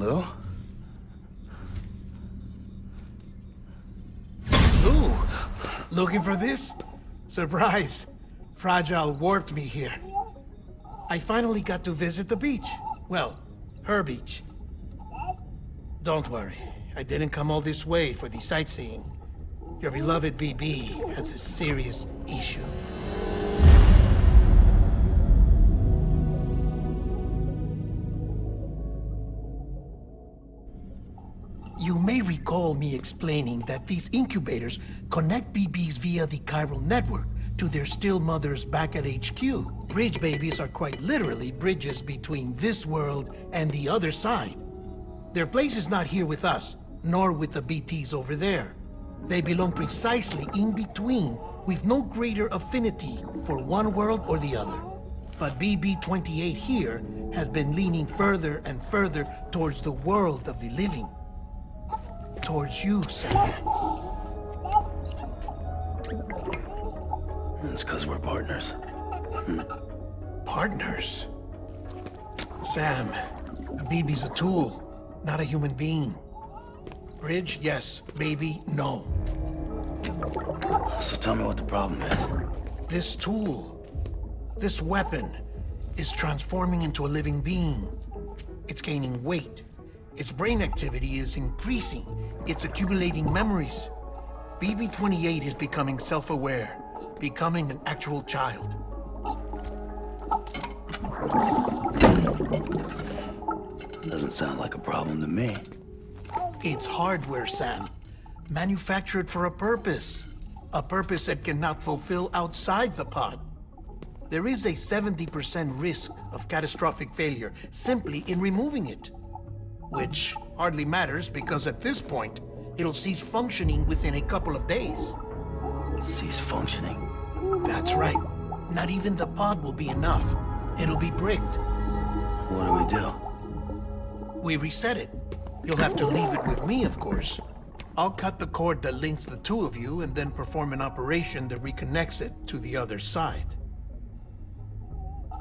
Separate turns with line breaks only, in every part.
Lou?
Ooh, looking for this? Surprise. Fragile warped me here. I finally got to visit the beach. Well, her beach. Don't worry, I didn't come all this way for the sightseeing. Your beloved BB has a serious issue. You may recall me explaining that these incubators connect BBs via the chiral network to their still mothers back at HQ. Bridge babies are quite literally bridges between this world and the other side. Their place is not here with us, nor with the BTs over there. They belong precisely in between, with no greater affinity for one world or the other. But BB-28 here has been leaning further and further towards the world of the living. Towards you, Sam.
It's because we're partners.
Partners? Sam, a BB's a tool, not a human being. Bridge, yes. Baby, no.
So tell me what the problem is.
This tool, this weapon, is transforming into a living being. It's gaining weight. Its brain activity is increasing. It's accumulating memories. BB-28 is becoming self-aware, becoming an actual child.
Doesn't sound like a problem to me.
It's hardware, Sam. Manufactured for a purpose. A purpose that cannot fulfill outside the pod. There is a 70% risk of catastrophic failure simply in removing it. Which hardly matters because at this point, it'll cease functioning within a couple of days.
Cease functioning?
That's right. Not even the pod will be enough. It'll be bricked.
What do we do?
We reset it. You'll have to leave it with me, of course. I'll cut the cord that links the two of you and then perform an operation that reconnects it to the other side.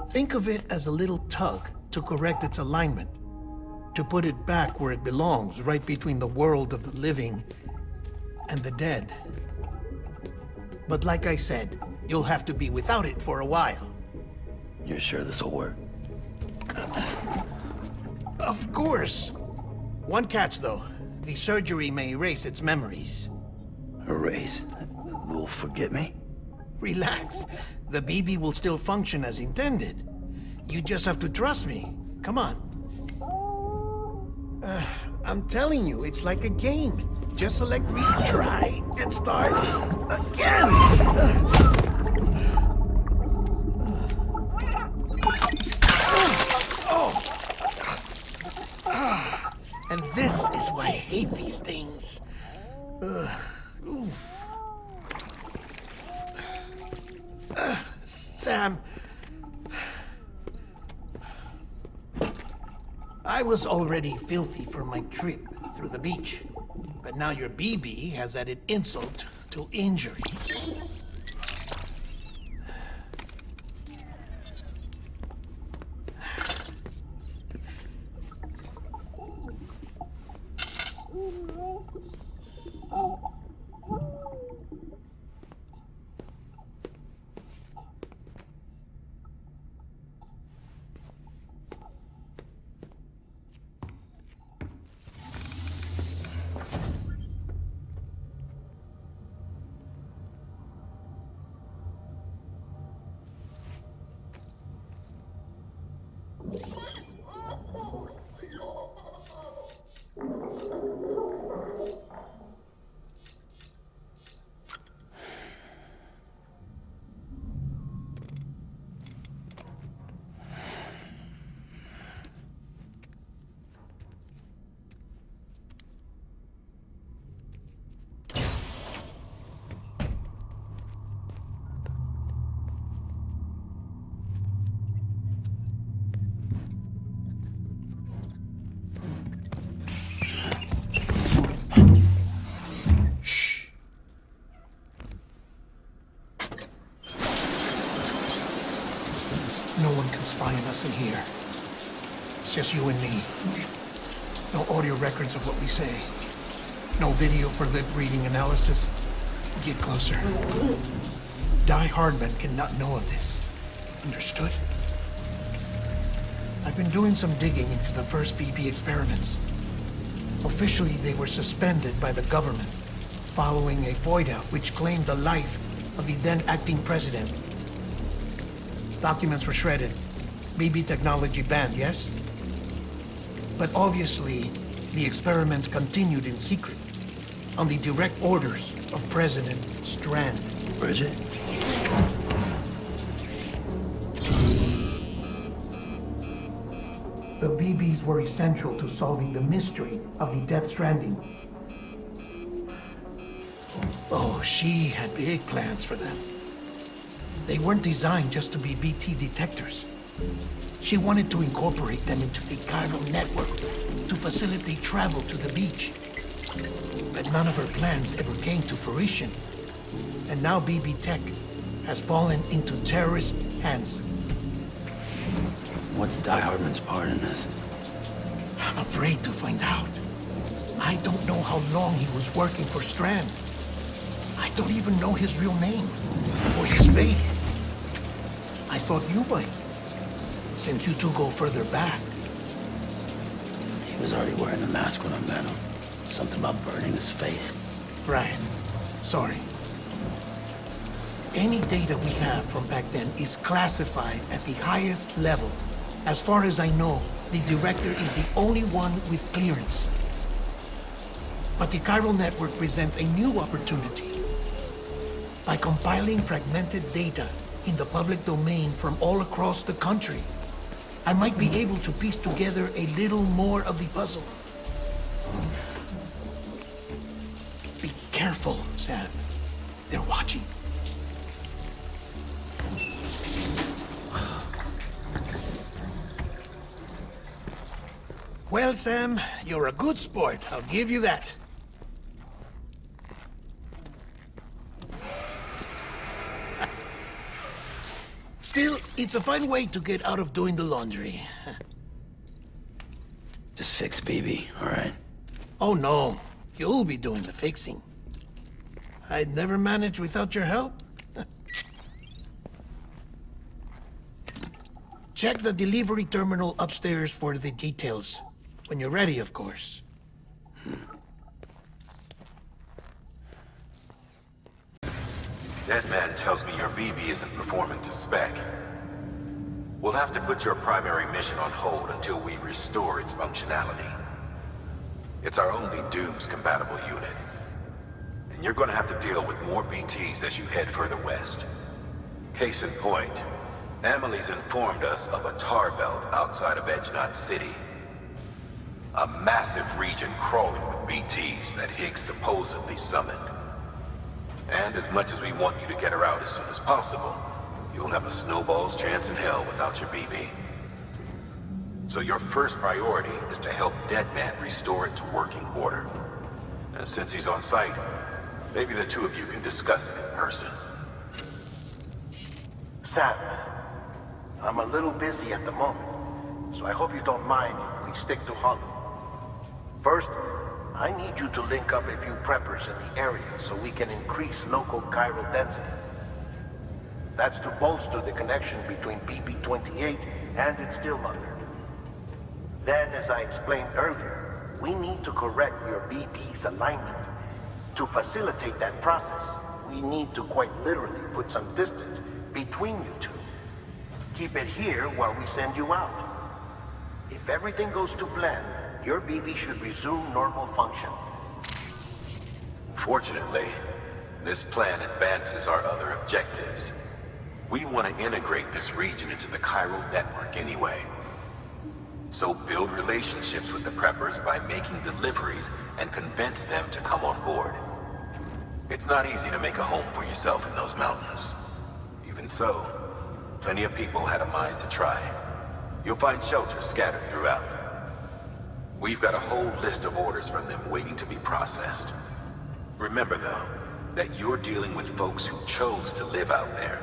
Think of it as a little tug to correct its alignment. To put it back where it belongs, right between the world of the living and the dead. But like I said, you'll have to be without it for a while.
You're sure this'll work?
Of course. One catch, though. The surgery may erase its memories.
Erase? Will forget me?
Relax. The BB will still function as intended. You just have to trust me. Come on. I'm telling you, it's like a game. Just select retry and start again. And this is why I hate these things. Sam, I was already filthy for my trip through the beach, but now your BB has added insult to injury. No one can spy on us in here. It's just you and me. No audio records of what we say. No video for lip reading analysis. Get closer. Die Hardman cannot know of this. Understood? I've been doing some digging into the first BB experiments. Officially, they were suspended by the government following a void-out which claimed the life of the then acting president. Documents were shredded. BB technology banned, yes? But obviously, the experiments continued in secret, on the direct orders of President Strand.
Bridget?
The BBs were essential to solving the mystery of the Death Stranding. Oh, she had big plans for them. They weren't designed just to be BT detectors. She wanted to incorporate them into the chiral network to facilitate travel to the beach. But none of her plans ever came to fruition. And now BB Tech has fallen into terrorist hands.
What's Die Hardman's part in this?
I'm afraid to find out. I don't know how long he was working for Strand. I don't even know his real name or his face. I thought you might, since you two go further back.
He was already wearing the mask when I met him. Something about burning his face.
Right. Sorry. Any data we have from back then is classified at the highest level. As far as I know, the director is the only one with clearance. But the chiral network presents a new opportunity. By compiling fragmented data in the public domain from all across the country, I might be able to piece together a little more of the puzzle. Be careful, Sam. They're watching. Well, Sam, you're a good sport. I'll give you that. Still, it's a fine way to get out of doing the laundry.
Just fix BB, all right?
Oh, no. You'll be doing the fixing. I'd never manage without your help. Check the delivery terminal upstairs for the details. When you're ready, of course.
Deadman tells me your BB isn't performing to spec. We'll have to put your primary mission on hold until we restore its functionality. It's our only Dooms-compatible unit. And you're gonna have to deal with more BTs as you head further west. Case in point, Emily's informed us of a tar belt outside of Edgenot City. A massive region crawling with BTs that Higgs supposedly summoned. And as much as we want you to get her out as soon as possible, you'll have a snowball's chance in hell without your BB. So your first priority is to help Deadman restore it to working order. And since he's on site, maybe the two of you can discuss it in person.
Sam, I'm a little busy at the moment, so I hope you don't mind if we stick to Hollow. First, I need you to link up a few preppers in the area so we can increase local chiral density. That's to bolster the connection between BB-28 and its still mother. Then, as I explained earlier, we need to correct your BB's alignment. To facilitate that process, we need to quite literally put some distance between you two. Keep it here while we send you out. If everything goes to plan, your BB should resume normal function.
Fortunately, this plan advances our other objectives. We want to integrate this region into the chiral network anyway. So build relationships with the preppers by making deliveries and convince them to come on board. It's not easy to make a home for yourself in those mountains. Even so, plenty of people had a mind to try. You'll find shelters scattered throughout. We've got a whole list of orders from them waiting to be processed. Remember, though, that you're dealing with folks who chose to live out there.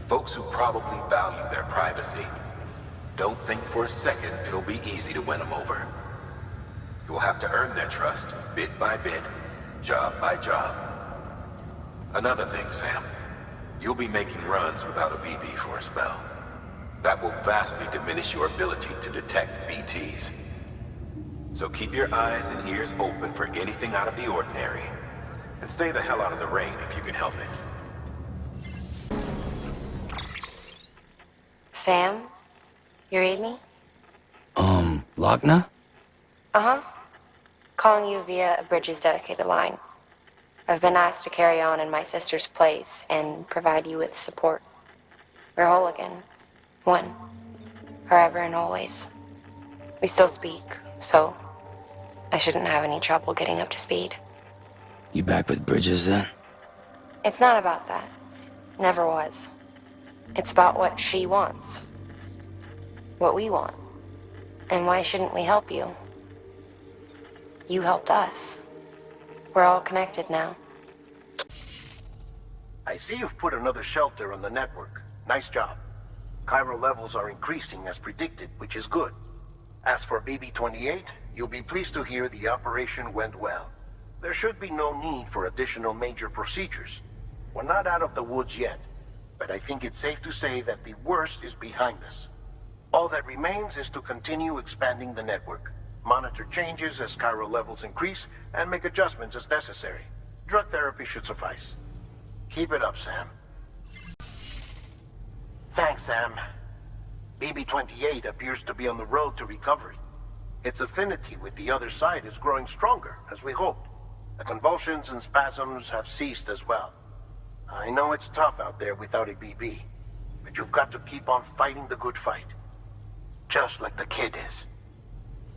Folks who probably value their privacy. Don't think for a second it'll be easy to win them over. You will have to earn their trust, bit by bit, job by job. Another thing, Sam. You'll be making runs without a BB for a spell. That will vastly diminish your ability to detect BTs. So keep your eyes and ears open for anything out of the ordinary. And stay the hell out of the rain if you can help it.
Sam? You read me?
Lochna?
Uh-huh. Calling you via a Bridges dedicated line. I've been asked to carry on in my sister's place and provide you with support. We're whole again. One. Forever and always. We still speak, so I shouldn't have any trouble getting up to speed.
You back with Bridges then?
It's not about that. Never was. It's about what she wants. What we want. And why shouldn't we help you? You helped us. We're all connected now.
I see you've put another shelter on the network. Nice job. Chiral levels are increasing as predicted, which is good. As for BB-28, you'll be pleased to hear the operation went well. There should be no need for additional major procedures. We're not out of the woods yet, but I think it's safe to say that the worst is behind us. All that remains is to continue expanding the network, monitor changes as chiral levels increase, and make adjustments as necessary. Drug therapy should suffice. Keep it up, Sam. Thanks, Sam. BB-28 appears to be on the road to recovery. Its affinity with the other side is growing stronger, as we hoped. The convulsions and spasms have ceased as well. I know it's tough out there without a BB, but you've got to keep on fighting the good fight. Just like the kid is.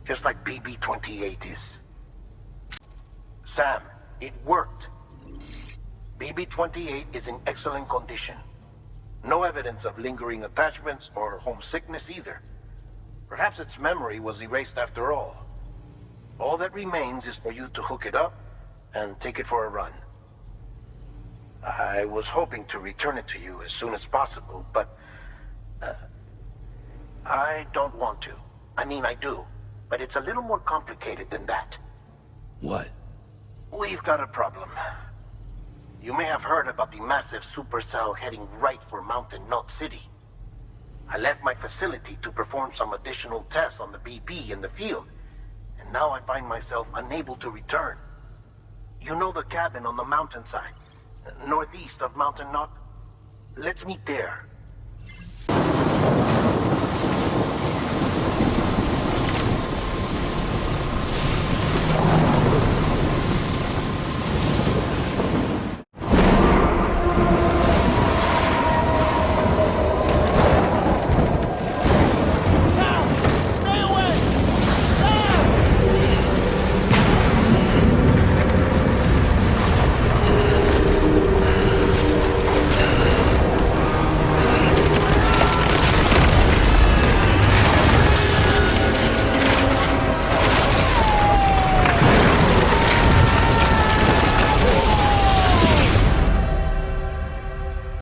Just like BB-28 is. Sam, it worked. BB-28 is in excellent condition. No evidence of lingering attachments or homesickness either. Perhaps its memory was erased after all. All that remains is for you to hook it up and take it for a run. I was hoping to return it to you as soon as possible, but I don't want to. I mean, I do, but it's a little more complicated than that.
What?
We've got a problem. You may have heard about the massive supercell heading right for Mountain Knot City. I left my facility to perform some additional tests on the BB in the field, and now I find myself unable to return. You know the cabin on the mountainside, northeast of Mountain Knot? Let's meet there.